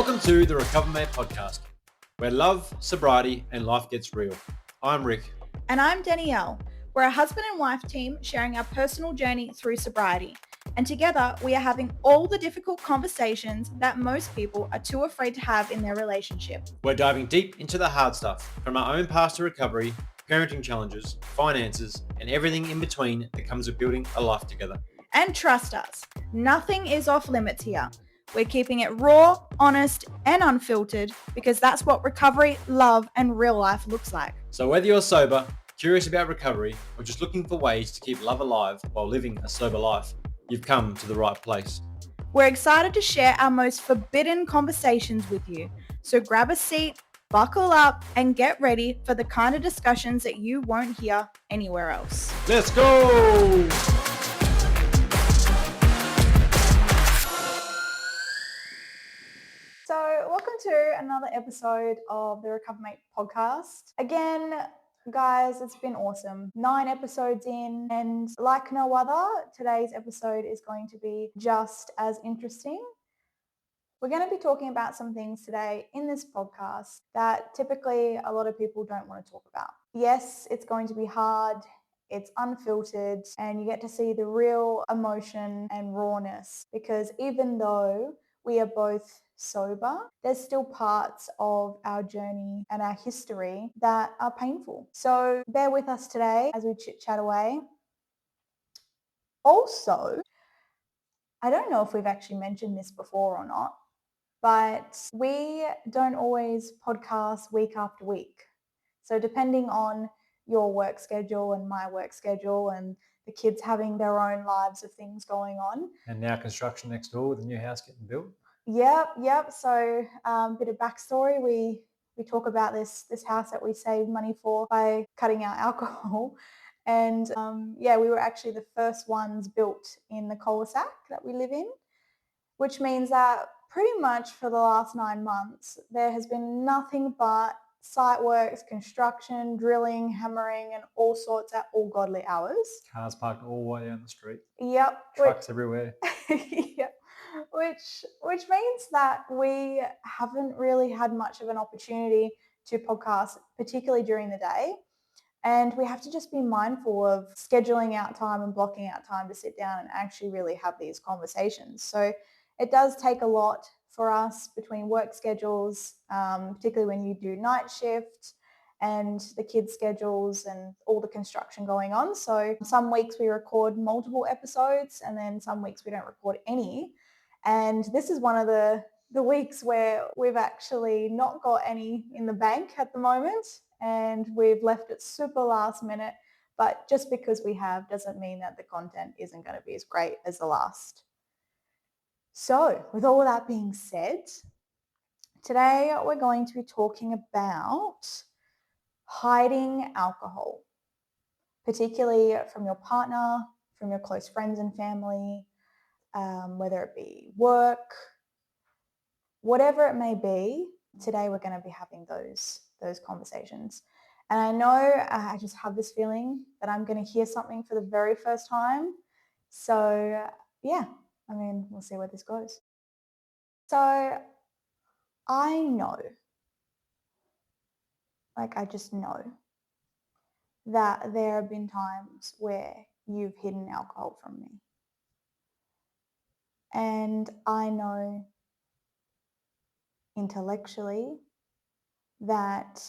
Welcome to the RecoverMate Podcast, where love, sobriety, and life gets real. I'm Rick. And I'm Danielle. We're a husband and wife team sharing our personal journey through sobriety. And together, we are having all the difficult conversations that most people are too afraid to have in their relationship. We're diving deep into the hard stuff, from our own past to recovery, parenting challenges, finances, and everything in between that comes with building a life together. And trust us, nothing is off limits here. We're keeping it raw, honest, and unfiltered because that's what recovery, love, and real life looks like. So whether you're sober, curious about recovery, or just looking for ways to keep love alive while living a sober life, you've come to the right place. We're excited to share our most forbidden conversations with you. So grab a seat, buckle up, and get ready for the kind of discussions that you won't hear anywhere else. Let's go! So welcome to another episode of the RecoverMate Podcast. Again, guys, it's been awesome. 9 episodes in, and like no other, today's episode is going to be just as interesting. We're going to be talking about some things today in this podcast that typically a lot of people don't want to talk about. Yes, it's going to be hard. It's unfiltered, and you get to see the real emotion and rawness, because even though we are both sober, there's still parts of our journey and our history that are painful. So bear with us today as we chit chat away. Also, I don't know if we've actually mentioned this before or not, but we don't always podcast week after week. So depending on your work schedule and my work schedule and the kids having their own lives of things going on. And now construction next door with the new house getting built. Yep. So bit of backstory. We talk about this house that we saved money for by cutting out alcohol. And we were actually the first ones built in the cul-de-sac that we live in, which means that pretty much for the last 9 months, there has been nothing but site works, construction, drilling, hammering, and all sorts at all godly hours. Cars parked all the way down the street. Yep. Trucks everywhere. Yep. Which means that we haven't really had much of an opportunity to podcast, particularly during the day. And we have to just be mindful of scheduling out time and blocking out time to sit down and actually really have these conversations. So it does take a lot for us between work schedules, particularly when you do night shift, and the kids' schedules and all the construction going on. So some weeks we record multiple episodes, and then some weeks we don't record any. And this is one of the weeks where we've actually not got any in the bank at the moment, and we've left it super last minute. But just because we have doesn't mean that the content isn't going to be as great as the last. So with all of that being said, today we're going to be talking about hiding alcohol, particularly from your partner, from your close friends and family, whether it be work, whatever it may be. Today we're going to be having those conversations. And I know I just have this feeling that I'm going to hear something for the very first time. So we'll see where this goes. So I know, I just know that there have been times where you've hidden alcohol from me. And I know intellectually that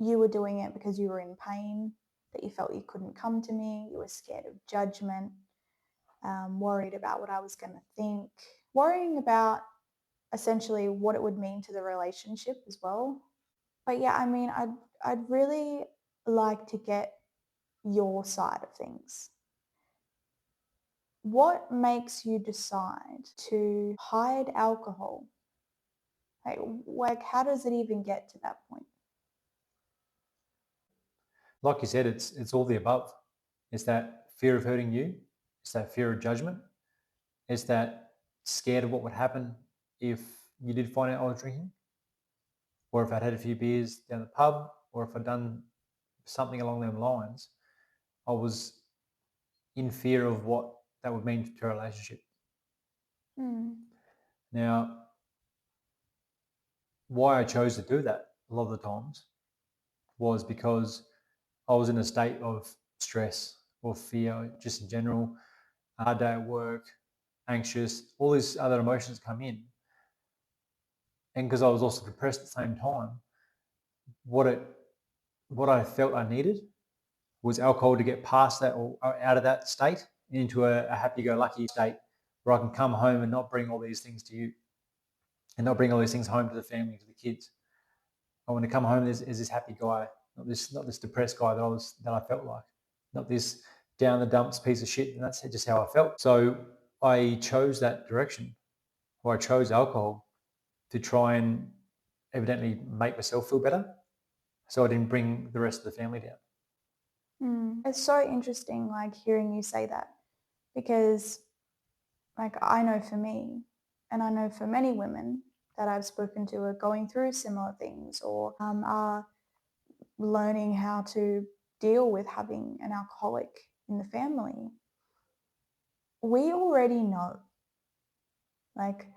you were doing it because you were in pain, that you felt you couldn't come to me, you were scared of judgment, worried about what I was going to think, worrying about essentially what it would mean to the relationship as well. But yeah, I'd really like to get your side of things. What makes you decide to hide alcohol? How does it even get to that point? Like you said, it's all the above. It's that fear of hurting you. It's that fear of judgment. It's that scared of what would happen if you did find out I was drinking, or if I'd had a few beers down the pub, or if I'd done something along those lines. I was in fear of what that would mean to a relationship. Now, why I chose to do that a lot of the times was because I was in a state of stress or fear, just in general, hard day at work, anxious, all these other emotions come in. And because I was also depressed at the same time, what I felt I needed was alcohol to get past that or out of that state into a happy-go-lucky state where I can come home and not bring all these things to you and not bring all these things home to the family, to the kids. I want to come home as this happy guy, not this depressed guy that I felt like, not this down the dumps piece of shit. And that's just how I felt. So I chose that direction, or I chose alcohol to try and evidently make myself feel better, so I didn't bring the rest of the family down. It's so interesting, like hearing you say that, because like I know for me, and I know for many women that I've spoken to are going through similar things or are learning how to deal with having an alcoholic in the family. We already know, like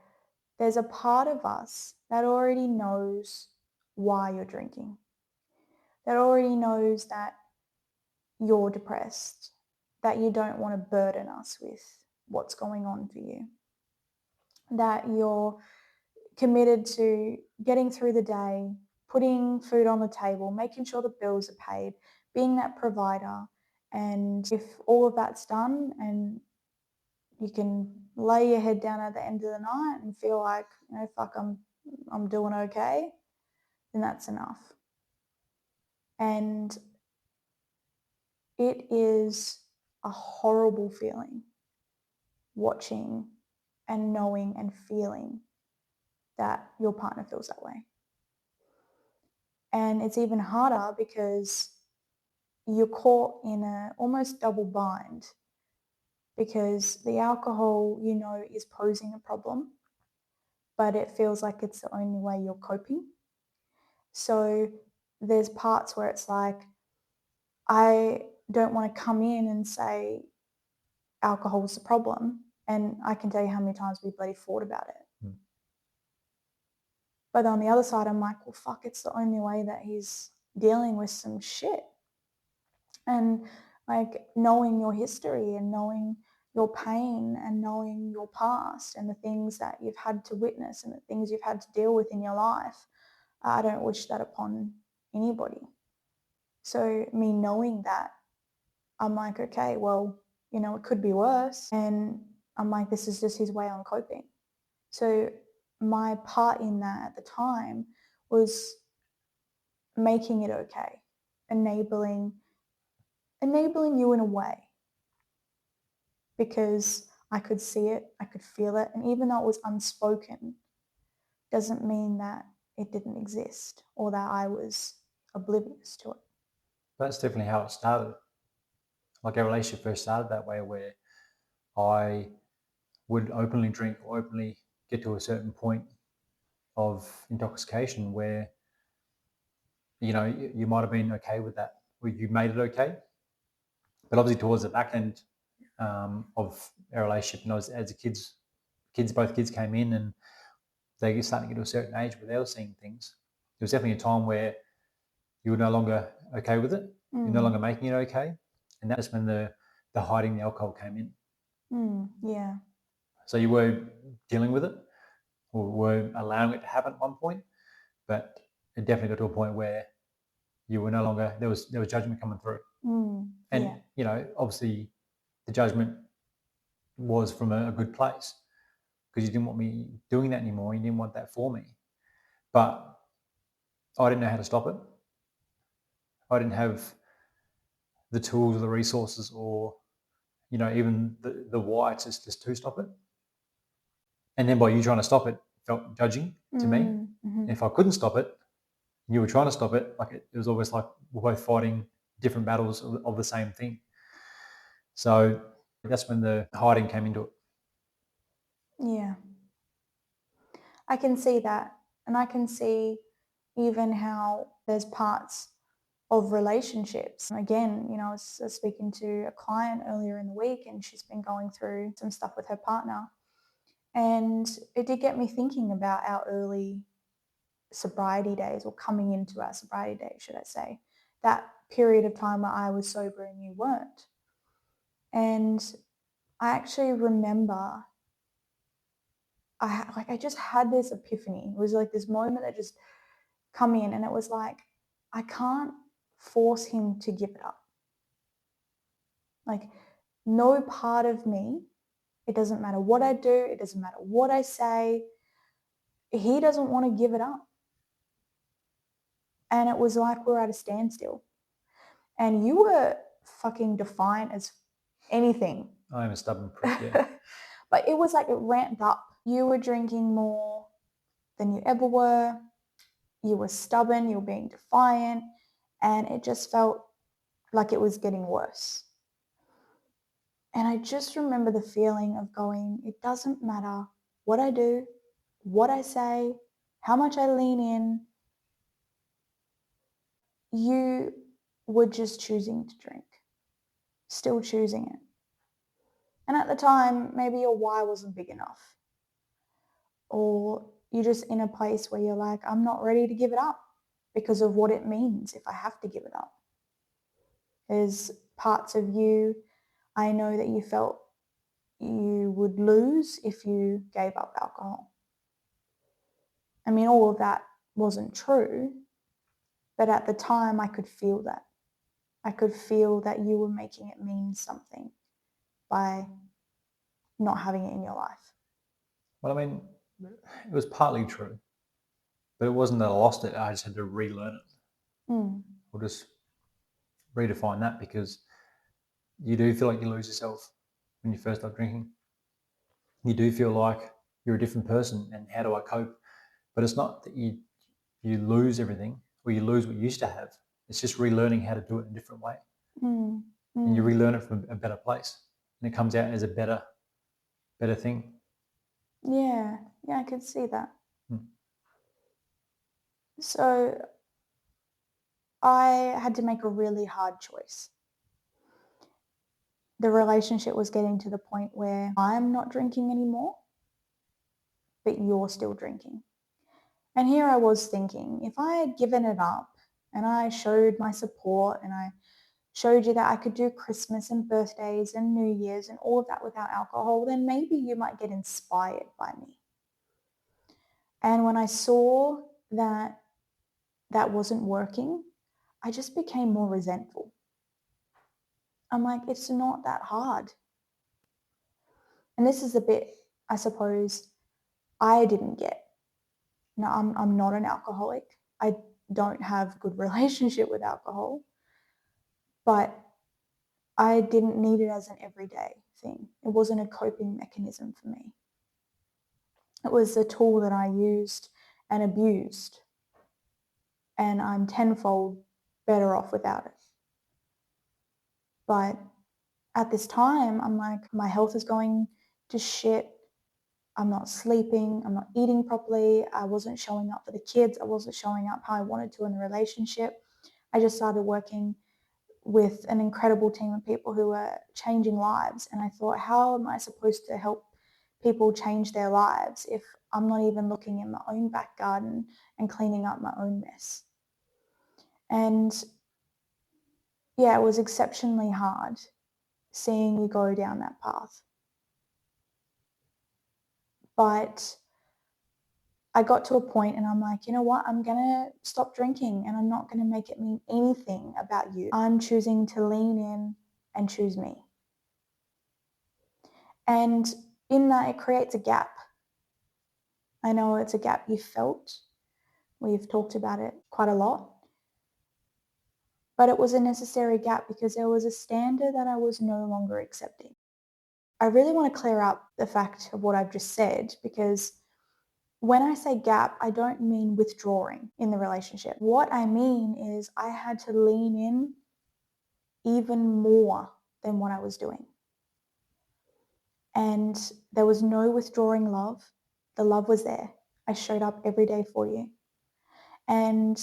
there's a part of us that already knows why you're drinking, that already knows that you're depressed, that you don't want to burden us with what's going on for you, that you're committed to getting through the day, putting food on the table, making sure the bills are paid, being that provider. And if all of that's done and you can lay your head down at the end of the night and feel like, fuck, I'm doing okay, then that's enough. And it is a horrible feeling watching and knowing and feeling that your partner feels that way. And it's even harder because you're caught in a almost double bind, because the alcohol, is posing a problem, but it feels like it's the only way you're coping. So there's parts where it's like, I don't want to come in and say alcohol's the problem. And I can tell you how many times we bloody fought about it. But on the other side, I'm like, well, fuck, it's the only way that he's dealing with some shit. And like knowing your history and knowing your pain and knowing your past and the things that you've had to witness and the things you've had to deal with in your life, I don't wish that upon anybody. So me knowing that, I'm like, okay, well, it could be worse. And I'm like, this is just his way on coping. So my part in that at the time was making it okay, enabling you in a way, because I could see it, I could feel it. And even though it was unspoken, doesn't mean that it didn't exist or that I was oblivious to it. That's definitely how it started. Like our relationship first started that way, where I would openly drink or openly get to a certain point of intoxication where, you might have been okay with that, where you made it okay. But obviously towards the back end of our relationship, as both kids came in and they get starting to get to a certain age where they were seeing things, there was definitely a time where you were no longer okay with it. You're no longer making it okay. And that's when the hiding the alcohol came in. Yeah. So you were dealing with it or were allowing it to happen at one point, but it definitely got to a point where you were no longer, there was judgment coming through. And, obviously the judgment was from a good place, because you didn't want me doing that anymore. You didn't want that for me. But I didn't know how to stop it. I didn't have the tools or the resources or, even the why to stop it. And then by you trying to stop it, felt judging to me. And if I couldn't stop it, and you were trying to stop it, like it was almost like we're both fighting different battles of the same thing. So that's when the hiding came into it. Yeah. I can see that. And I can see even how there's parts of relationships. Again, I was speaking to a client earlier in the week, and she's been going through some stuff with her partner. And it did get me thinking about our early sobriety days, or coming into our sobriety days, should I say, that period of time where I was sober and you weren't. And I actually remember I just had this epiphany. It was like this moment that just come in, and it was like, I can't force him to give it up. Like, no part of me, it doesn't matter what I do, it doesn't matter what I say, he doesn't want to give it up. And it was like we're at a standstill. And you were fucking defiant as anything. I'm a stubborn prick, yeah. But it was like it ramped up. You were drinking more than you ever were. You were stubborn, you were being defiant, and it just felt like it was getting worse. And I just remember the feeling of going, it doesn't matter what I do, what I say, how much I lean in, you were just choosing to drink, still choosing it. And at the time, maybe your why wasn't big enough. Or you're just in a place where you're like, I'm not ready to give it up because of what it means if I have to give it up. There's parts of you, I know that you felt you would lose if you gave up alcohol. I mean, all of that wasn't true, but at the time I could feel that. I could feel that you were making it mean something by not having it in your life. Well, I mean, it was partly true, but it wasn't that I lost it. I just had to relearn it. Or just redefine that, because you do feel like you lose yourself when you first start drinking. You do feel like you're a different person, and how do I cope? But it's not that you lose everything or you lose what you used to have. It's just relearning how to do it in a different way. And you relearn it from a better place, and it comes out as a better thing. Yeah, I could see that. So I had to make a really hard choice. The relationship was getting to the point where I'm not drinking anymore, but you're still drinking. And here I was thinking, if I had given it up and I showed my support and I showed you that I could do Christmas and birthdays and New Year's and all of that without alcohol, then maybe you might get inspired by me. And when I saw that that wasn't working, I just became more resentful. I'm like, it's not that hard. And this is the bit, I suppose, I didn't get. No, I'm not an alcoholic. I don't have good relationship with alcohol, but I didn't need it as an everyday thing. It wasn't a coping mechanism for me. It was a tool that I used and abused, and I'm tenfold better off without it. But at this time, I'm like, my health is going to shit. I'm not sleeping. I'm not eating properly. I wasn't showing up for the kids. I wasn't showing up how I wanted to in the relationship. I just started working with an incredible team of people who were changing lives. And I thought, how am I supposed to help people change their lives if I'm not even looking in my own back garden and cleaning up my own mess? And yeah, it was exceptionally hard seeing you go down that path. But I got to a point and I'm like, you know what? I'm going to stop drinking and I'm not going to make it mean anything about you. I'm choosing to lean in and choose me. And in that, it creates a gap. I know it's a gap you felt. We've talked about it quite a lot. But it was a necessary gap because there was a standard that I was no longer accepting. I really want to clear up the fact of what I've just said, because when I say gap, I don't mean withdrawing in the relationship. What I mean is I had to lean in even more than what I was doing. And there was no withdrawing love. The love was there. I showed up every day for you. And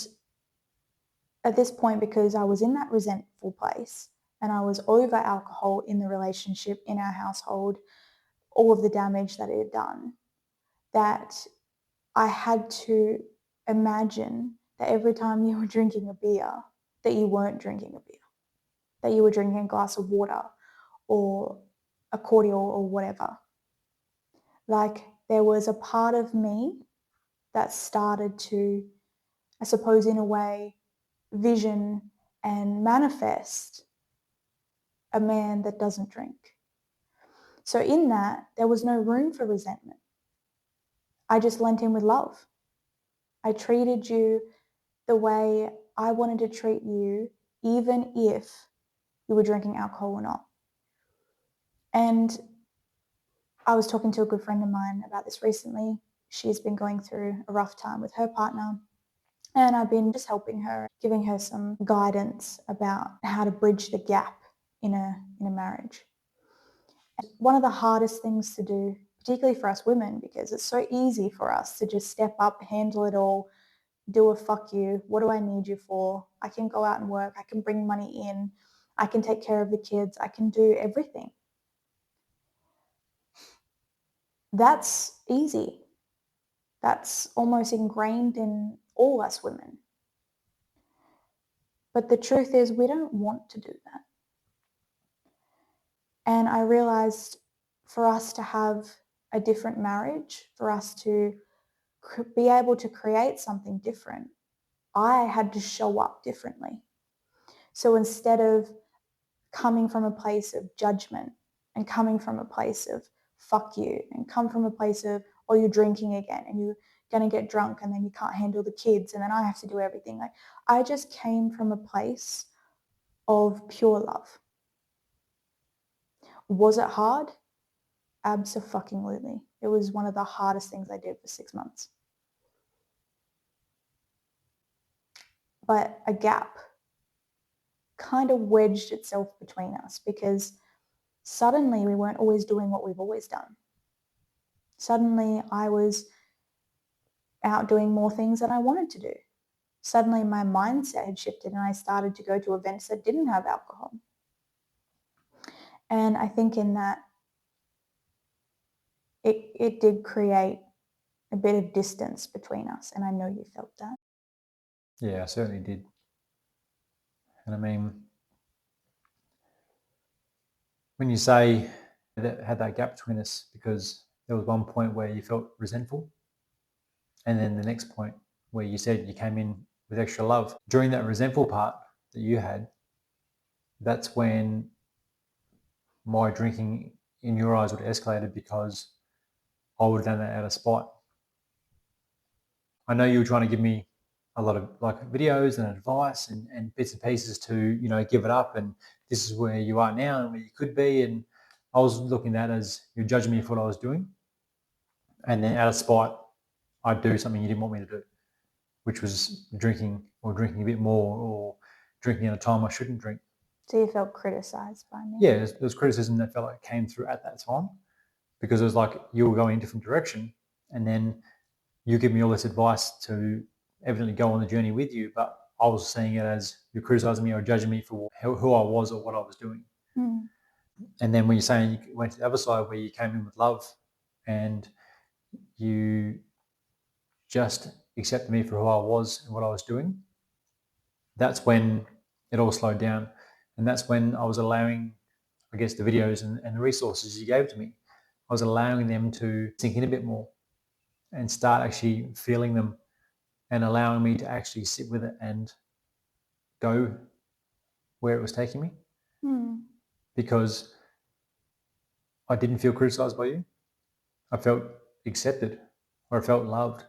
at this point, because I was in that resentful place and I was over alcohol in the relationship, in our household, all of the damage that it had done, that I had to imagine that every time you were drinking a beer, that you weren't drinking a beer, that you were drinking a glass of water or a cordial or whatever. Like there was a part of me that started to, I suppose, in a way, vision and manifest a man that doesn't drink. So in that, there was no room for resentment. I just lent in with love. I treated you the way I wanted to treat you, even if you were drinking alcohol or not. And I was talking to a good friend of mine about this recently. She's been going through a rough time with her partner. And I've been just helping her, giving her some guidance about how to bridge the gap in a marriage. And one of the hardest things to do, particularly for us women, because it's so easy for us to just step up, handle it all, do a fuck you. What do I need you for? I can go out and work. I can bring money in. I can take care of the kids. I can do everything. That's easy. That's almost ingrained in all us women. But the truth is, we don't want to do that. And I realized for us to have a different marriage, for us to be able to create something different, I had to show up differently. So instead of coming from a place of judgment and coming from a place of fuck you and come from a place of, oh, you're drinking again and you're going to get drunk and then you can't handle the kids and then I have to do everything. Like I just came from a place of pure love. Was it hard? Abso-fucking-lutely. It was one of the hardest things I did for 6 months. But a gap kind of wedged itself between us because suddenly we weren't always doing what we've always done. Suddenly I was out doing more things than I wanted to do. Suddenly my mindset had shifted and I started to go to events that didn't have alcohol. And I think in that, it did create a bit of distance between us. And I know you felt that. Yeah, I certainly did. And I mean, when you say that had that gap between us because there was one point where you felt resentful and then the next point where you said you came in with extra love. During that resentful part that you had, that's when my drinking in your eyes would have escalated because I would have done that out of spite. I know you were trying to give me a lot of like videos and advice and bits and pieces to, you know, give it up and this is where you are now and where you could be. And I was looking at that as you're judging me for what I was doing. And then out of spite, I'd do something you didn't want me to do, which was drinking or drinking a bit more or drinking at a time I shouldn't drink. So you felt criticized by me? Yeah, there was criticism that felt like came through at that time because it was like you were going a different direction and then you give me all this advice to evidently go on the journey with you, but I was seeing it as you're criticizing me or judging me for who I was or what I was doing. Mm. And then when you're saying you went to the other side where you came in with love and you just accepted me for who I was and what I was doing, that's when it all slowed down. And that's when I was allowing, I guess, the videos and the resources you gave to me, I was allowing them to sink in a bit more and start actually feeling them and allowing me to actually sit with it and go where it was taking me. Because I didn't feel criticized by you. I felt accepted or I felt loved.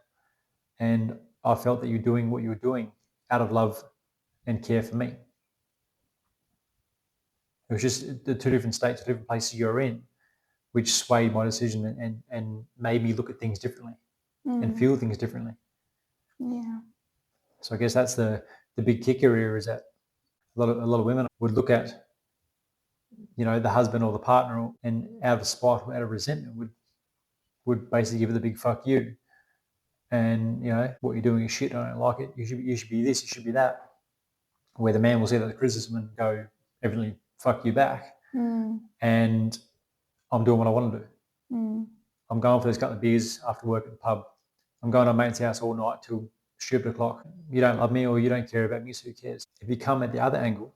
And I felt that you're doing what you were doing out of love and care for me. It was just the two different states, two different places you're in, which swayed my decision and made me look at things differently and feel things differently. Yeah. So I guess that's the big kicker here is that a lot of women would look at, you know, the husband or the partner and out of spite or out of resentment would basically give it the big fuck you. And, you know, what you're doing is shit, I don't like it. You should be this, you should be that. Where the man will see that the criticism and go, evidently, fuck you back. And I'm doing what I want to do. I'm going for those couple of beers after work at the pub. I'm going to a mate's house all night till stupid o'clock. You don't love me or you don't care about me, so who cares? If you come at the other angle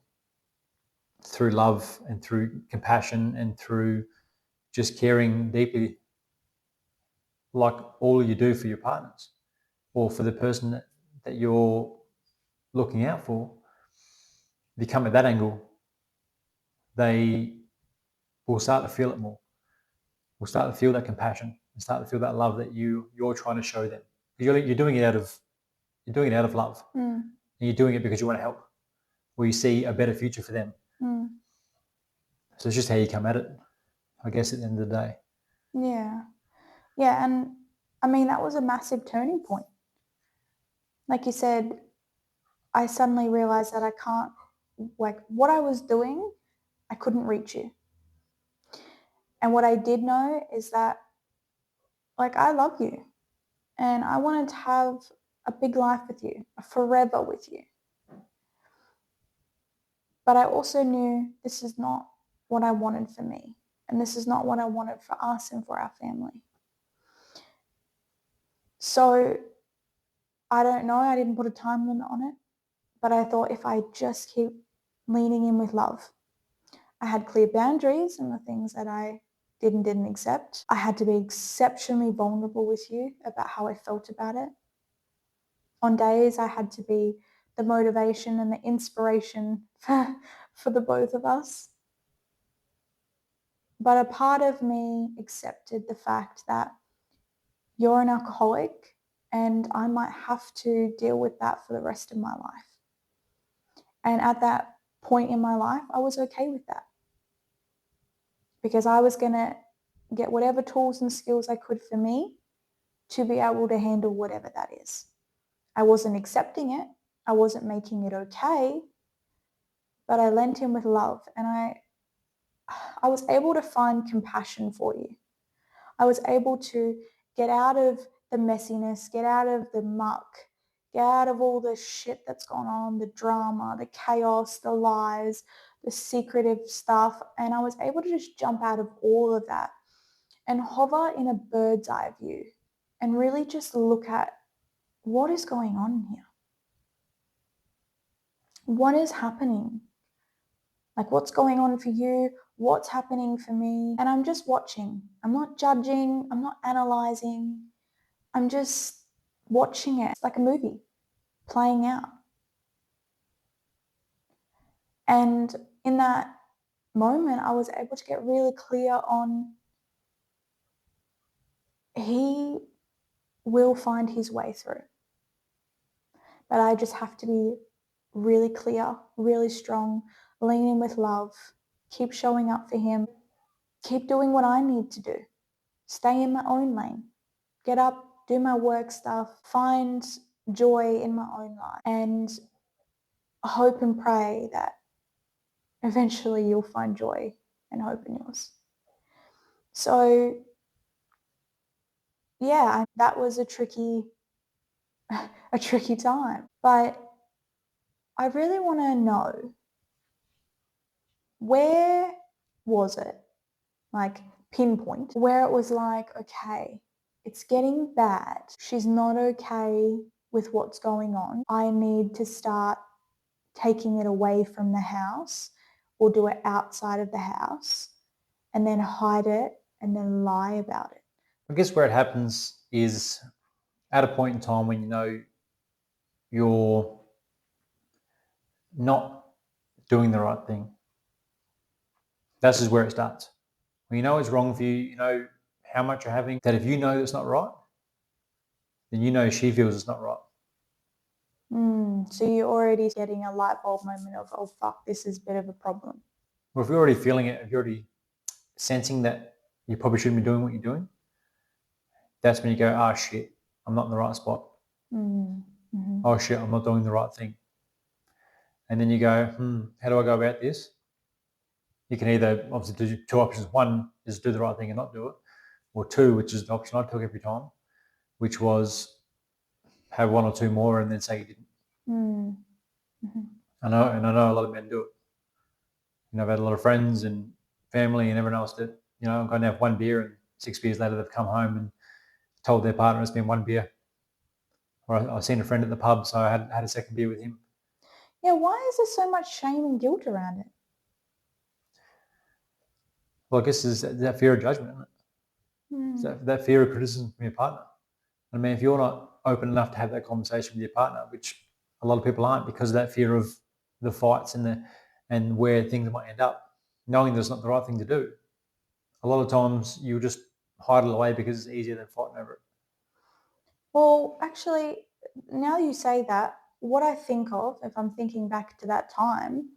through love and through compassion and through just caring deeply, like all you do for your partners or for the person that you're looking out for, if you come at that angle, they will start to feel it more. Will start to feel that compassion and start to feel that love that you're trying to show them. You're doing it out of love. And you're doing it because you want to help, or you see a better future for them. So it's just how you come at it, I guess, at the end of the day. Yeah, and I mean, that was a massive turning point. Like you said, I suddenly realized that I can't, like what I was doing, I couldn't reach you. And what I did know is that, like, I love you and I wanted to have a big life with you, a forever with you. But I also knew this is not what I wanted for me. And this is not what I wanted for us and for our family. So I don't know, I didn't put a time limit on it, but I thought if I just keep leaning in with love, I had clear boundaries and the things that I didn't accept. I had to be exceptionally vulnerable with you about how I felt about it. On days I had to be the motivation and the inspiration for the both of us. But a part of me accepted the fact that you're an alcoholic and I might have to deal with that for the rest of my life. And at that point in my life, I was okay with that because I was going to get whatever tools and skills I could for me to be able to handle whatever that is. I wasn't accepting it. I wasn't making it okay, but I lent in with love and I was able to find compassion for you. I was able to get out of the messiness, get out of the muck, get out of all the shit that's gone on, the drama, the chaos, the lies, the secretive stuff. And I was able to just jump out of all of that and hover in a bird's eye view and really just look at what is going on here. What is happening? Like what's going on for you? What's happening for me? And I'm just watching. I'm not judging. I'm not analyzing. I'm just watching it. It's like a movie playing out. And in that moment, I was able to get really clear on he will find his way through. But I just have to be really clear, really strong, lean in with love, keep showing up for him, keep doing what I need to do, stay in my own lane, get up, do my work stuff, find joy in my own life, and hope and pray that eventually you'll find joy and hope in yours. So yeah, that was a tricky time. But I really want to know, where was it, like pinpoint, where it was like, okay, it's getting bad. She's not okay with what's going on. I need to start taking it away from the house or do it outside of the house and then hide it and then lie about it. I guess where it happens is at a point in time when you know you're not doing the right thing. That's just where it starts. When you know it's wrong for you, you know how much you're having, that if you know it's not right, then you know she feels it's not right. So you're already getting a light bulb moment of, oh fuck, this is a bit of a problem. Well, if you're already feeling it, if you're already sensing that you probably shouldn't be doing what you're doing, that's when you go, oh shit, I'm not in the right spot. Oh shit, I'm not doing the right thing. And then you go, how do I go about this? You can either obviously do two options. One is do the right thing and not do it. Or two, which is the option I took every time, which was have one or two more and then say you didn't. I know a lot of men do it. You know, I've had a lot of friends and family and everyone else that, you know, I'm going to have one beer and 6 beers later they've come home and told their partner it's been one beer. Or I seen a friend at the pub, so I had a second beer with him. Yeah, why is there so much shame and guilt around it? Well, I guess there's that fear of judgment, isn't it? That fear of criticism from your partner. I mean, if you're not open enough to have that conversation with your partner, which a lot of people aren't because of that fear of the fights and where things might end up, knowing that's not the right thing to do, a lot of times you just hide it away because it's easier than fighting over it. Well, actually, now you say that, what I think of, if I'm thinking back to that time,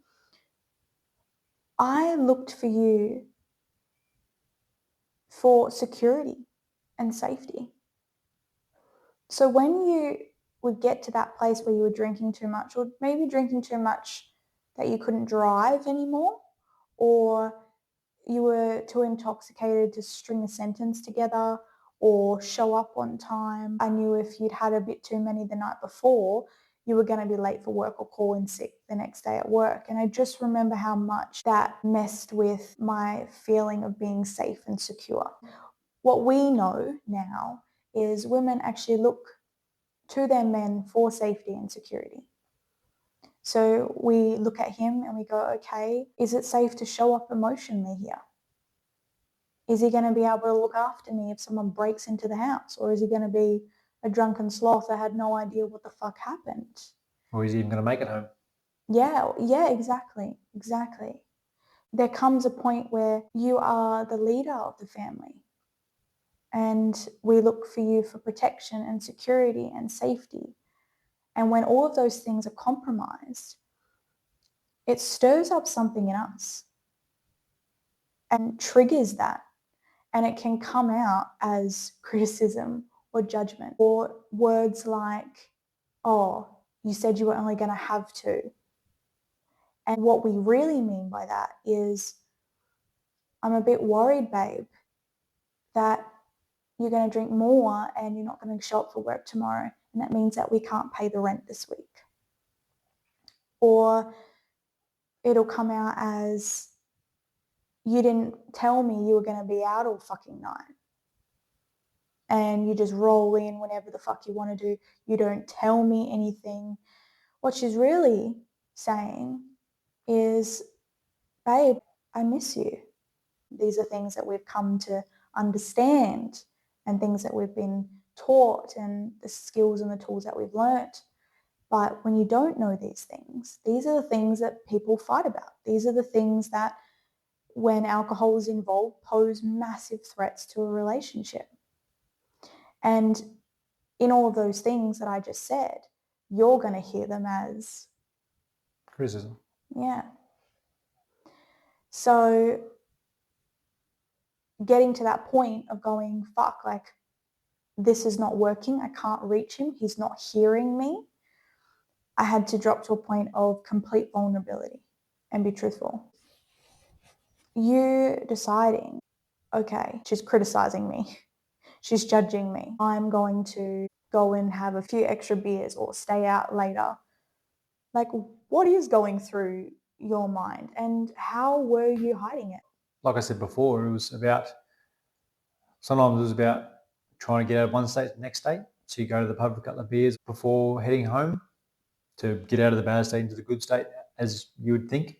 I looked for you for security and safety. So when you would get to that place where you were drinking too much, or maybe drinking too much that you couldn't drive anymore, or you were too intoxicated to string a sentence together or show up on time. I knew if you'd had a bit too many the night before, you were going to be late for work or call in sick the next day at work. And I just remember how much that messed with my feeling of being safe and secure. What we know now is women actually look to their men for safety and security. So we look at him and we go, okay, is it safe to show up emotionally here? Is he going to be able to look after me if someone breaks into the house? Or is he going to be a drunken sloth that had no idea what the fuck happened? Or is he even going to make it home? Yeah, exactly. There comes a point where you are the leader of the family and we look for you for protection and security and safety. And when all of those things are compromised, it stirs up something in us and triggers that. And it can come out as criticism or judgment or words like, oh, you said you were only going to have two. And what we really mean by that is, I'm a bit worried, babe, that you're going to drink more and you're not going to show up for work tomorrow. And that means that we can't pay the rent this week. Or it'll come out as, you didn't tell me you were going to be out all fucking night. And you just roll in whenever the fuck you want to do. You don't tell me anything. What she's really saying is, babe, I miss you. These are things that we've come to understand and things that we've been taught and the skills and the tools that we've learnt. But when you don't know these things, these are the things that people fight about. These are the things that, when alcohol is involved, pose massive threats to a relationship. And in all of those things that I just said, you're going to hear them as criticism. Yeah. So getting to that point of going, fuck, like, this is not working. I can't reach him. He's not hearing me. I had to drop to a point of complete vulnerability and be truthful. You deciding, okay, she's criticizing me. She's judging me. I'm going to go and have a few extra beers or stay out later. Like, what is going through your mind and how were you hiding it? Like I said before, sometimes it was about trying to get out of one state to the next state. So you go to the pub for a couple of beers before heading home to get out of the bad state into the good state, as you would think,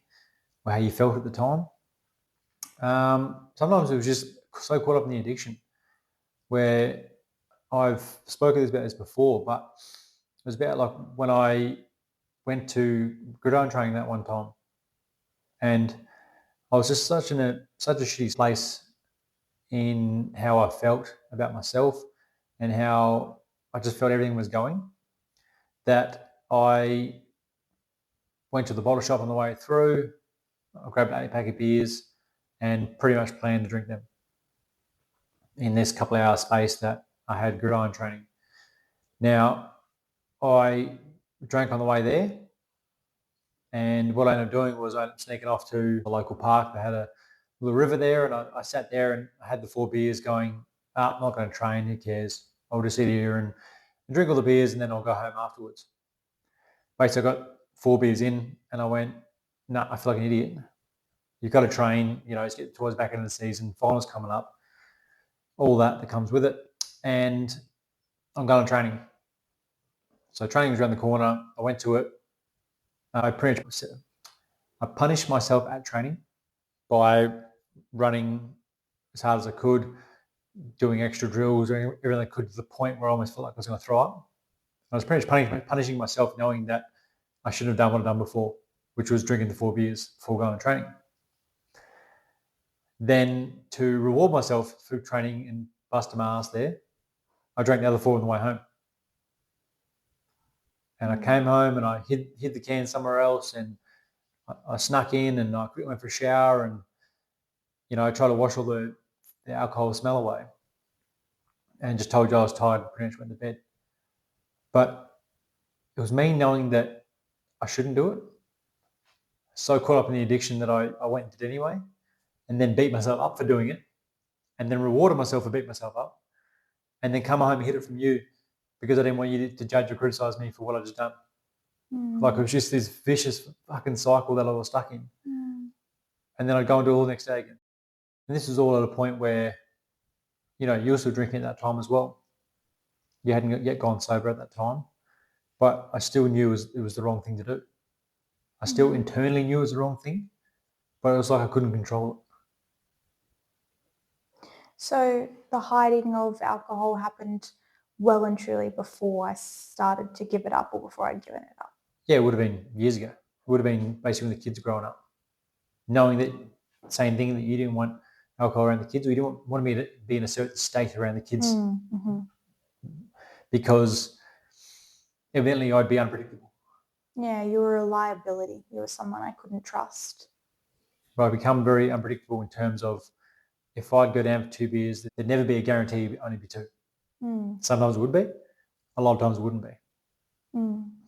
or how you felt at the time. Sometimes it was just so caught up in the addiction, where I've spoken about this before, but it was about like when I went to gridiron training that one time, and I was just such a shitty place in how I felt about myself and how I just felt everything was going, that I went to the bottle shop on the way through. I grabbed an 8-pack of beers and pretty much planned to drink them in this couple of hour space that I had gridiron training. Now, I drank on the way there, and what I ended up doing was I ended up sneaking off to the local park. They had a little river there, and I sat there and I had the 4 beers going, I'm not going to train, who cares? I'll just sit here and drink all the beers and then I'll go home afterwards. Basically, I got 4 beers in and I went, no, I feel like an idiot. You've got to train, it's getting towards the back end of the season, finals coming up, all that comes with it. And I'm going to training. So training was around the corner. I went to it. I punished myself at training by running as hard as I could, doing extra drills, doing everything I could to the point where I almost felt like I was going to throw up. I was pretty much punishing myself, knowing that I shouldn't have done what I'd done before, which was drinking the 4 beers before going to training. Then to reward myself through training and busting my ass there, I drank the other 4 on the way home. And I came home and I hid the can somewhere else, and I snuck in and I quickly went for a shower, and I tried to wash all the alcohol smell away, and just told you I was tired and pretty much went to bed. But it was me knowing that I shouldn't do it. So caught up in the addiction that I went and did anyway, and then beat myself up for doing it, and then rewarded myself for beating myself up, and then come home and hit it from you because I didn't want you to judge or criticize me for what I just done. Like it was just this vicious fucking cycle that I was stuck in. And then I'd go and do it all the next day again. And this was all at a point where, you were still drinking at that time as well. You hadn't yet gone sober at that time, but I still knew it was the wrong thing to do. I still internally knew it was the wrong thing, but it was like I couldn't control it. So the hiding of alcohol happened well and truly before I started to give it up, or before I'd given it up? Yeah, it would have been years ago. It would have been basically when the kids were growing up. Knowing that same thing, that you didn't want alcohol around the kids, or you didn't want me to be in a certain state around the kids, because evidently I'd be unpredictable. Yeah, you were a liability. You were someone I couldn't trust. But I become very unpredictable in terms of, if I'd go down for 2 beers, there'd never be a guarantee it'd only be 2. Sometimes it would be, a lot of times it wouldn't be.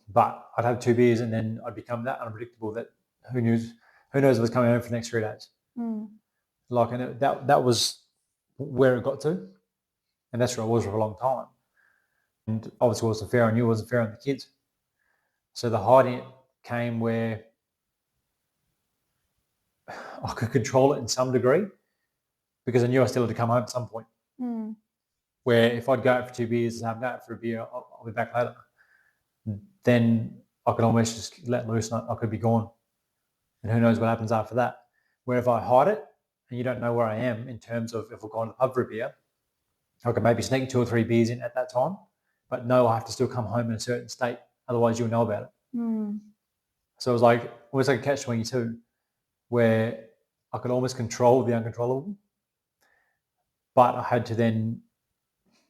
But I'd have 2 beers and then I'd become that unpredictable that who knows if I was coming home for the next 3 days. And that was where it got to, and that's where I was for a long time. And obviously it wasn't fair on you, it wasn't fair on the kids. So the hiding it came where I could control it in some degree, because I knew I still had to come home at some point. Where if I'd go out for 2 beers and have that for a beer, I'll be back later, then I could almost just let loose and I could be gone. And who knows what happens after that. Where if I hide it and you don't know where I am in terms of if we're going to the pub for a beer, I could maybe sneak 2 or 3 beers in at that time, but no, I have to still come home in a certain state. Otherwise you'll know about it. So it was almost like a catch-22, where I could almost control the uncontrollable, but I had to then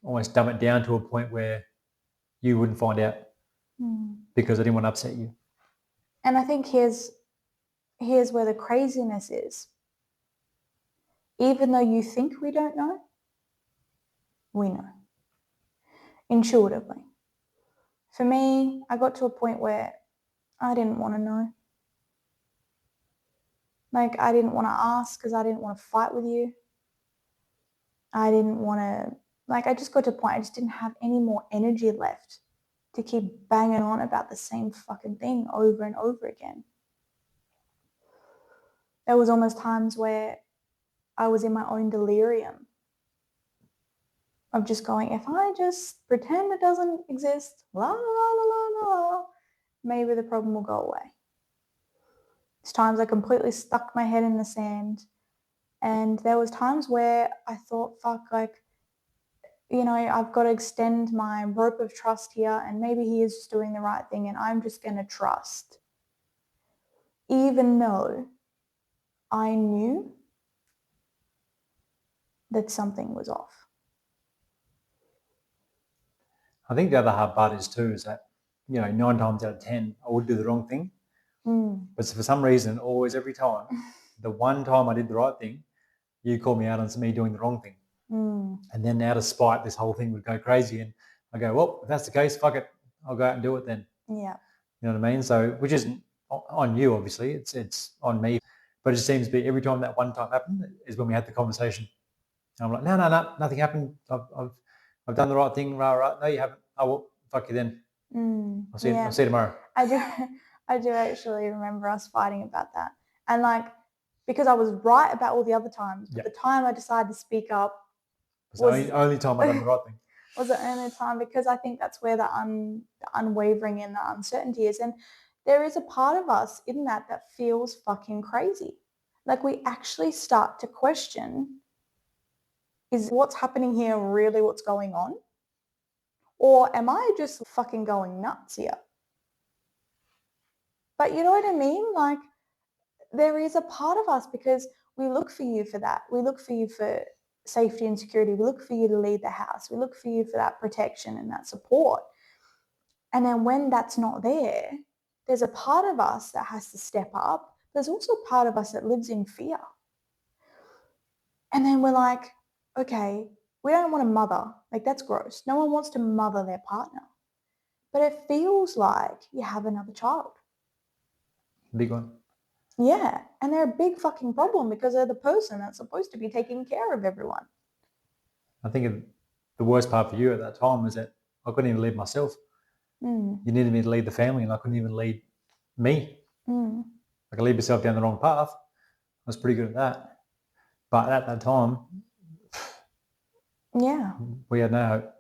almost dumb it down to a point where you wouldn't find out, because I didn't want to upset you. And I think here's where the craziness is. Even though you think we don't know, we know. Intuitively. For me, I got to a point where I didn't want to know. Like, I didn't want to ask because I didn't want to fight with you. I didn't want to, I just got to a point I just didn't have any more energy left to keep banging on about the same fucking thing over and over again. There was almost times where I was in my own delirium of just going, if I just pretend it doesn't exist, la la la la la, maybe the problem will go away. There's times I completely stuck my head in the sand, and there was times where I thought, fuck, I've got to extend my rope of trust here, and maybe he is just doing the right thing, and I'm just going to trust. Even though I knew that something was off. I think the other hard part is that, 9 times out of 10, I would do the wrong thing. But for some reason, always, every time, the one time I did the right thing, you called me out on me doing the wrong thing. And then out of spite, this whole thing would go crazy. And I go, well, if that's the case, fuck it. I'll go out and do it then. Yeah. You know what I mean? So, which isn't on you, obviously. It's on me. But it just seems to be every time that one time happened is when we had the conversation. And I'm like, no, nothing happened. I've done the right thing. Right. No, you haven't. Oh, well, fuck you then. I'll see you tomorrow. I do actually remember us fighting about that. And because I was right about all the other times, but the time I decided to speak up was the only time I've done the right thing. Was the only time, because I think that's where the unwavering and the uncertainty is. And there is a part of us in that feels fucking crazy. Like we actually start to question, is what's happening here really what's going on? Or am I just fucking going nuts here? But you know what I mean? Like there is a part of us, because we look for you for that. We look for you for safety and security. We look for you to lead the house. We look for you for that protection and that support. And then when that's not there, there's a part of us that has to step up. There's also a part of us that lives in fear. And then we're like, okay, we don't want to mother. Like that's gross. No one wants to mother their partner. But it feels like you have another child. Big one. Yeah. And they're a big fucking problem because they're the person that's supposed to be taking care of everyone. I think the worst part for you at that time was that I couldn't even lead myself. You needed me to lead the family, and I couldn't even lead me. I could lead myself down the wrong path. I was pretty good at that. But at that time, yeah, we had no hope.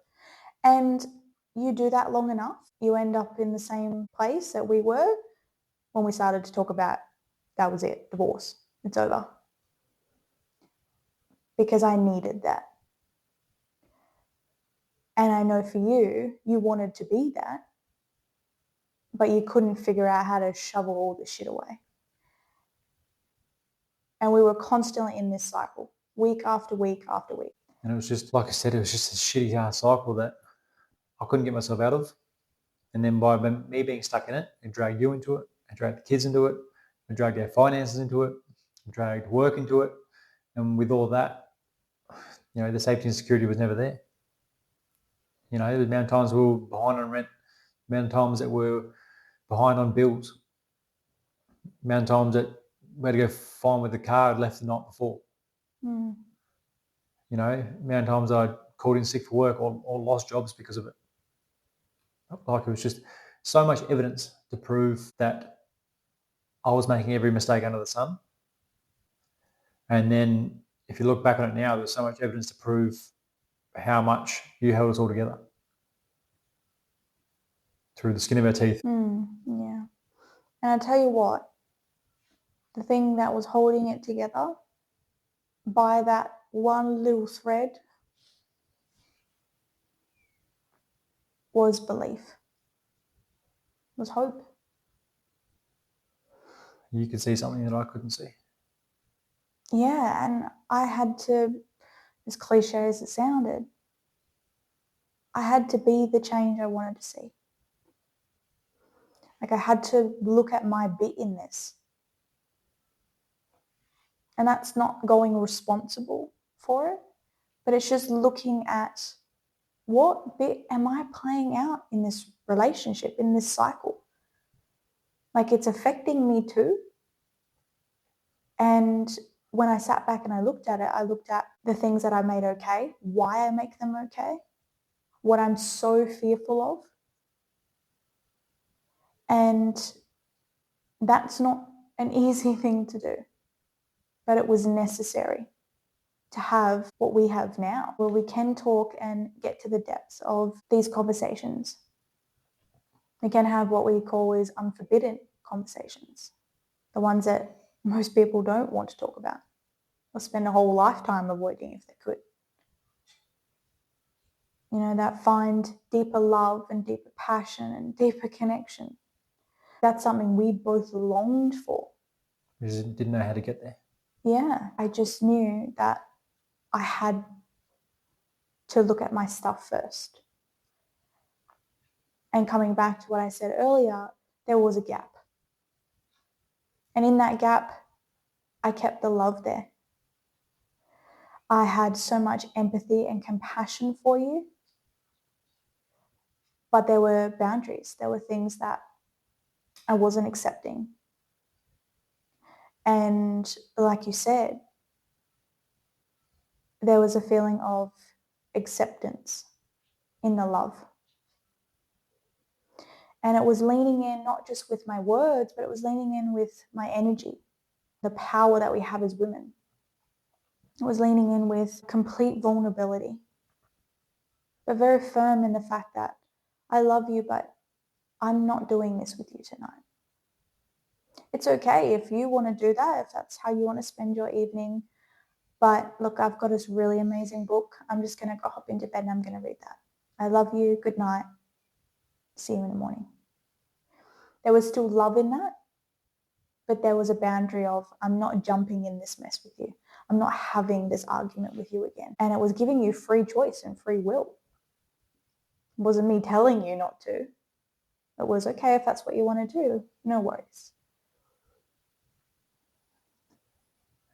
And you do that long enough, you end up in the same place that we were when we started to talk about that was it, divorce, it's over. Because I needed that. And I know for you, you wanted to be that, but you couldn't figure out how to shovel all this shit away. And we were constantly in this cycle, week after week after week. And it was just, like I said, it was just a shitty ass cycle that I couldn't get myself out of. And then by me being stuck in it, it dragged you into it, it dragged the kids into it, it dragged our finances into it, it dragged work into it. And with all that, the safety and security was never there. The amount of times we were behind on rent, the amount of times that we were behind on bills, the amount of times that we had to go find with the car I'd left the night before. The amount of times I called in sick for work or lost jobs because of it. Like it was just so much evidence to prove that I was making every mistake under the sun. And then if you look back on it now, there's so much evidence to prove how much you held us all together through the skin of our teeth. Yeah. And I tell you what, the thing that was holding it together by that one little thread was belief, was hope. You could see something that I couldn't see. Yeah, and I had to, as cliche as it sounded, I had to be the change I wanted to see. Like I had to look at my bit in this. And that's not going responsible for it, but it's just looking at what bit am I playing out in this relationship, in this cycle? Like it's affecting me too. And when I sat back and I looked at it, I looked at the things that I made okay, why I make them okay, what I'm so fearful of. And that's not an easy thing to do, but it was necessary to have what we have now, where we can talk and get to the depths of these conversations. We can have what we call is unforbidden conversations, the ones that most people don't want to talk about or spend a whole lifetime avoiding if they could. That find deeper love and deeper passion and deeper connection. That's something we both longed for. We just didn't know how to get there. Yeah, I just knew that I had to look at my stuff first. And coming back to what I said earlier, there was a gap. And in that gap, I kept the love there. I had so much empathy and compassion for you. But there were boundaries. There were things that I wasn't accepting. And like you said, there was a feeling of acceptance in the love. And it was leaning in not just with my words, but it was leaning in with my energy, the power that we have as women. It was leaning in with complete vulnerability. but very firm in the fact that I love you, but I'm not doing this with you tonight. It's okay if you want to do that, if that's how you want to spend your evening. But look, I've got this really amazing book. I'm just going to go hop into bed and I'm going to read that. I love you. Good night. See you in the morning. There was still love in that, but there was a boundary of, I'm not jumping in this mess with you. I'm not having this argument with you again. And it was giving you free choice and free will. It wasn't me telling you not to. It was okay if that's what you want to do. No worries.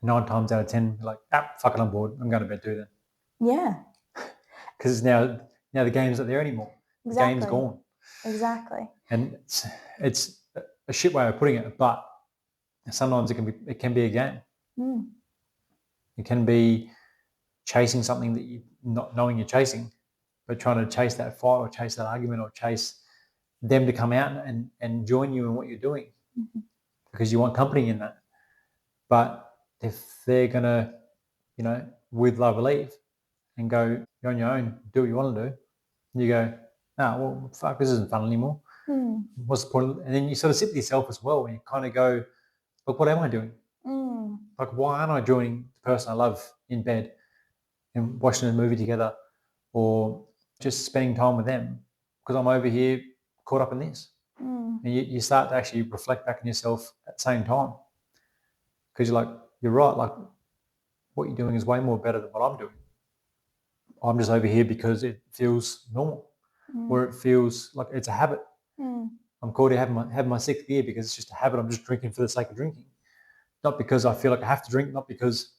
9 times out of 10, you're like, fuck it, I'm bored. I'm going to bed too then. Yeah. Because now the game's not there anymore. Exactly. The game's gone. Exactly. And it's a shit way of putting it, but sometimes it can be a game. It can be chasing something that you not knowing you're chasing, but trying to chase that fight or chase that argument or chase them to come out and join you in what you're doing because you want company in that. But if they're gonna, with love or leave and go, you're on your own, do what you want to do, you go, well, fuck, this isn't fun anymore. What's the point? And then you sort of sit with yourself as well and you kind of go, look, what am I doing? Like, why aren't I joining the person I love in bed and watching a movie together or just spending time with them? Because I'm over here caught up in this. And you start to actually reflect back on yourself at the same time. Because you're like, you're right, like what you're doing is way more better than what I'm doing. I'm just over here because it feels normal, or it feels like it's a habit. I'm called to have my 6th beer because it's just a habit. I'm just drinking for the sake of drinking. Not because I feel like I have to drink, not because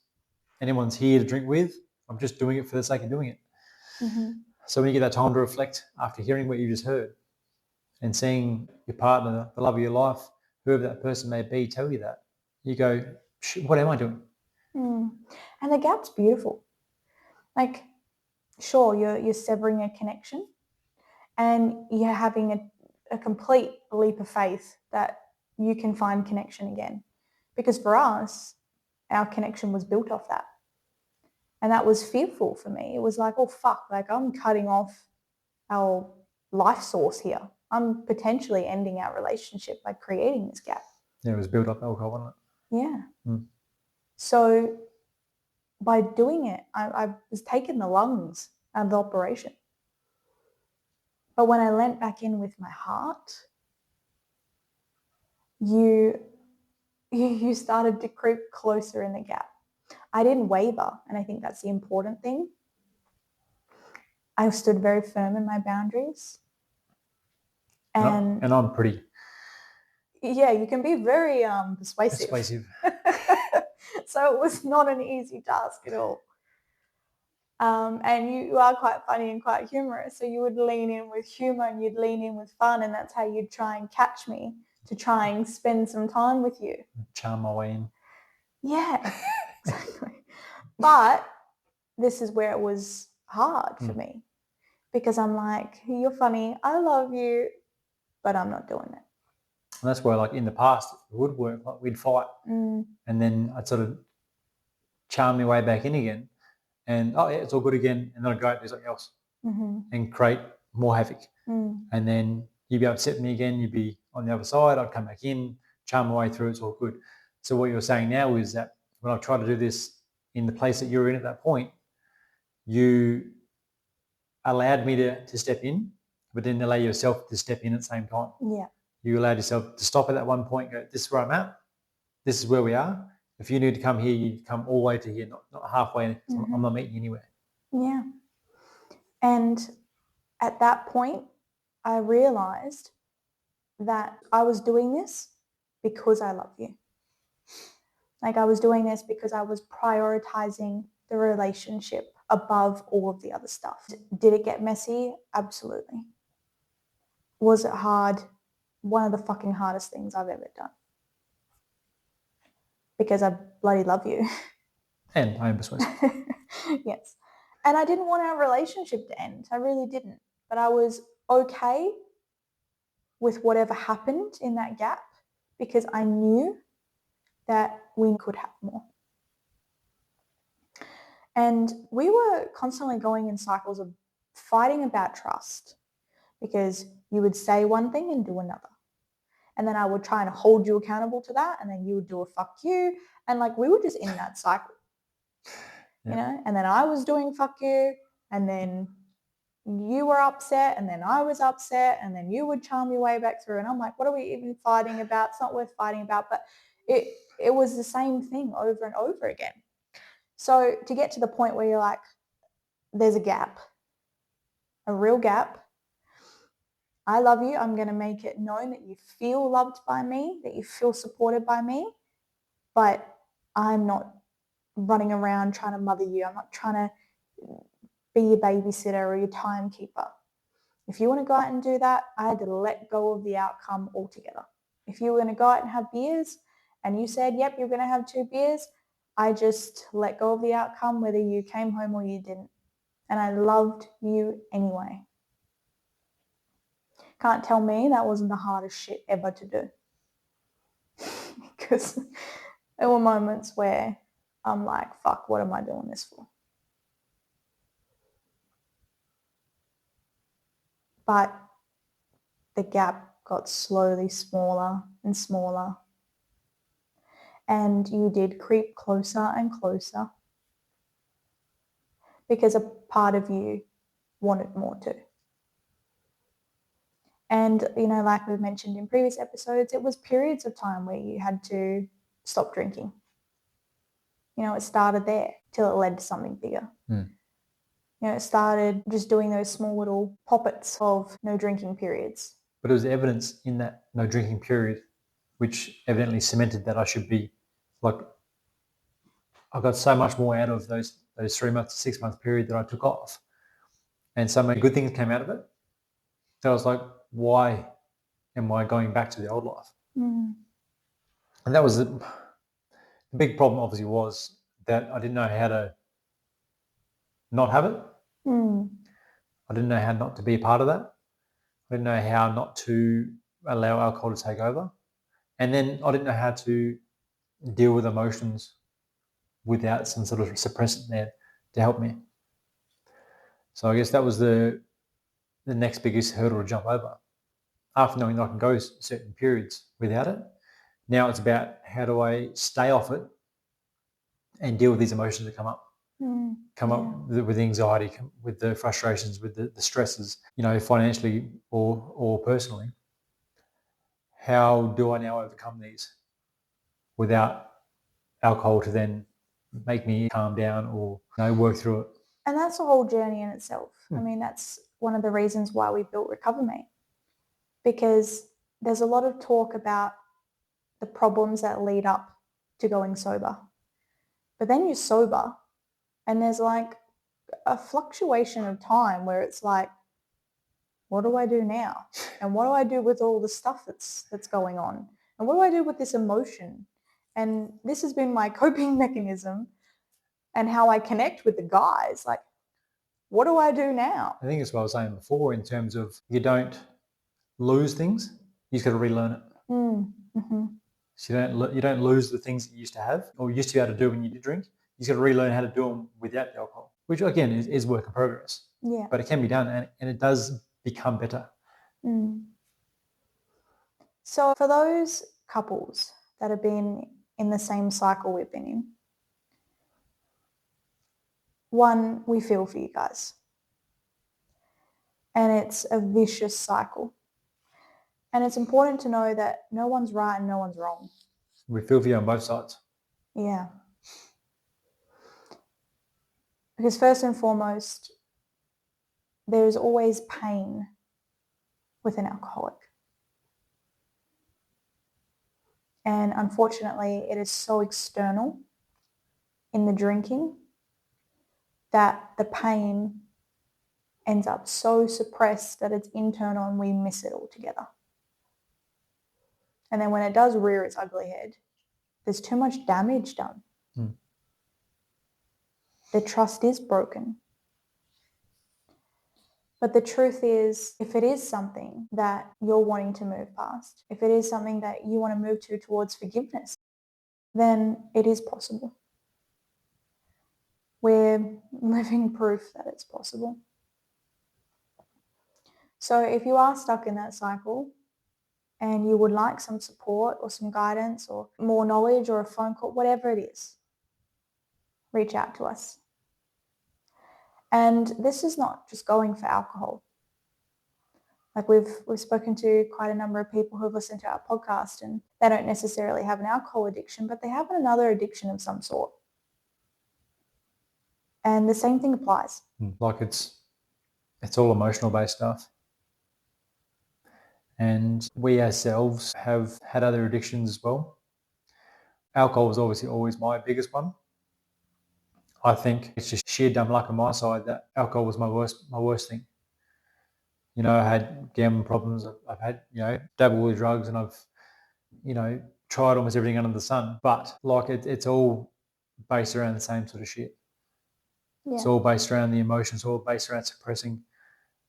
anyone's here to drink with. I'm just doing it for the sake of doing it. So when you get that time to reflect after hearing what you just heard and seeing your partner, the love of your life, whoever that person may be, tell you that, you go, what am I doing? And the gap's beautiful. Like, sure, you're severing a connection and you're having a complete leap of faith that you can find connection again. Because for us, our connection was built off that. And that was fearful for me. It was like, oh, fuck, like I'm cutting off our life source here. I'm potentially ending our relationship by creating this gap. Yeah, it was built up alcohol, wasn't it? Yeah. So by doing it, I was taking the lungs out of the operation. But when I leant back in with my heart, you started to creep closer in the gap. I didn't waver, and I think that's the important thing. I stood very firm in my boundaries. And I'm pretty... Yeah, you can be very persuasive. So it was not an easy task at all. And you are quite funny and quite humorous. So you would lean in with humor and you'd lean in with fun, and that's how you'd try and catch me to try and spend some time with you. Charm my way in. Yeah, exactly. But this is where it was hard for me because I'm like, you're funny, I love you, but I'm not doing it. And that's where, like in the past, it would work. Like we'd fight, and then I'd sort of charm my way back in again, and it's all good again, and then I'd go out and do something else and create more havoc. And then you'd be upset with me again. You'd be on the other side. I'd come back in, charm my way through. It's all good. So what you're saying now is that when I try to do this in the place that you're in at that point, you allowed me to step in, but then allow yourself to step in at the same time. Yeah. You allowed yourself to stop at that one point, go, this is where I'm at. This is where we are. If you need to come here, you come all the way to here, not halfway. I'm not meeting you anywhere. Yeah. And at that point, I realized that I was doing this because I love you. Like I was doing this because I was prioritizing the relationship above all of the other stuff. Did it get messy? Absolutely. Was it hard? One of the fucking hardest things I've ever done. Because I bloody love you. And I am persuasive. Yes. And I didn't want our relationship to end. I really didn't. But I was okay with whatever happened in that gap because I knew that we could have more. And we were constantly going in cycles of fighting about trust, because you would say one thing and do another. And then I would try and hold you accountable to that. And then you would do a fuck you. And like, we were just in that cycle, you know? And then I was doing fuck you. And then you were upset. And then I was upset. And then you would charm your way back through. And I'm like, what are we even fighting about? It's not worth fighting about. But it was the same thing over and over again. So to get to the point where you're like, there's a gap, a real gap. I love you. I'm going to make it known that you feel loved by me, that you feel supported by me, but I'm not running around trying to mother you. I'm not trying to be your babysitter or your timekeeper. If you want to go out and do that, I had to let go of the outcome altogether. If you were going to go out and have beers and you said, yep, you're going to have 2 beers, I just let go of the outcome whether you came home or you didn't. And I loved you anyway. Can't tell me that wasn't the hardest shit ever to do. Because there were moments where I'm like, fuck, what am I doing this for? But the gap got slowly smaller and smaller. And you did creep closer and closer, because a part of you wanted more too. And, you know, like we've mentioned in previous episodes, it was periods of time where you had to stop drinking. You know, it started there till it led to something bigger. You know, it started just doing those small little poppets of no drinking periods. But it was evidence in that no drinking period, which evidently cemented that I should be like, I got so much more out of those 3 months, 6 month period that I took off. And so many good things came out of it. So I was like, why am I going back to the old life? And that was the big problem, obviously, was that I didn't know how to not have it. I didn't know how not to be a part of that. I didn't know how not to allow alcohol to take over. And then I didn't know how to deal with emotions without some sort of suppressant there to help me. So I guess that was the next biggest hurdle to jump over. After knowing that I can go certain periods without it, now it's about how do I stay off it and deal with these emotions that come up. Up with the anxiety, with the frustrations, with the stresses, you know, financially or personally. How do I now overcome these without alcohol to then make me calm down or, you know, work through it? And that's a whole journey in itself. I mean, that's one of the reasons why we built RecoverMate, because there's a lot of talk about the problems that lead up to going sober. But then you're sober and there's like a fluctuation of time where it's like, what do I do now? And what do I do with all the stuff that's going on? And what do I do with this emotion? And this has been my coping mechanism and how I connect with the guys. Like, what do I do now? I think it's what I was saying before in terms of you don't lose things, you just got to relearn it. So you don't lose the things that you used to have or used to be able to do when you did drink. You just got to relearn how to do them without the alcohol, which again is work in progress. Yeah. But it can be done and it does become better. So for those couples that have been in the same cycle we've been in, one, we feel for you guys. And it's a vicious cycle. And it's important to know that no one's right and no one's wrong. We feel for you on both sides. Yeah. Because first and foremost, there is always pain with an alcoholic. And unfortunately, it is so external in the drinking that the pain ends up so suppressed that it's internal and we miss it altogether. And then when it does rear its ugly head, there's too much damage done. The trust is broken. But the truth is, if it is something that you're wanting to move past, if it is something that you want to move towards forgiveness, then it is possible. We're living proof that it's possible. So if you are stuck in that cycle and you would like some support or some guidance or more knowledge or a phone call, whatever it is, reach out to us. And this is not just going for alcohol. Like we've spoken to quite a number of people who have listened to our podcast, and they don't necessarily have an alcohol addiction, but they have another addiction of some sort. And the same thing applies. Like it's all emotional based stuff. And we ourselves have had other addictions as well. Alcohol was obviously always my biggest one. I think it's just sheer dumb luck on my side that alcohol was my worst thing. You know, I had gambling problems. I've had, dabbled with drugs, and I've, tried almost everything under the sun. But like it's all based around the same sort of shit. Yeah. It's all based around the emotions, all based around suppressing.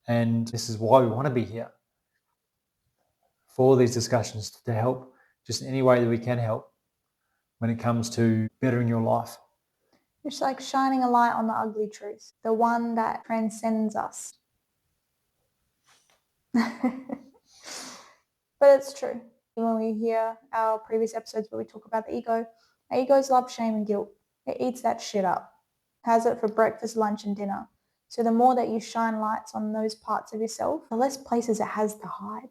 And this is why we want to be here. For these discussions, to help just in any way that we can help when it comes to bettering your life. It's like shining a light on the ugly truth, the one that transcends us. But it's true. When we hear our previous episodes where we talk about the ego, our egos love shame and guilt. It eats that shit up. Has it for breakfast, lunch, and dinner. So the more that you shine lights on those parts of yourself, the less places it has to hide.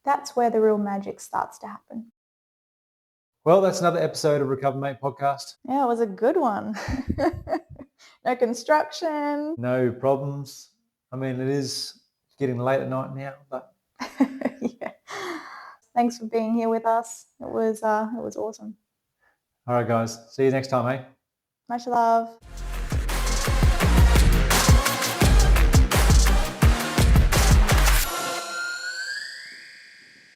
That's where the real magic starts to happen. Well, that's another episode of RecoverMate Podcast. Yeah, it was a good one. No construction. No problems. I mean, it is getting late at night now, but yeah. Thanks for being here with us. It was awesome. all right, guys. See you next time, eh? Much love.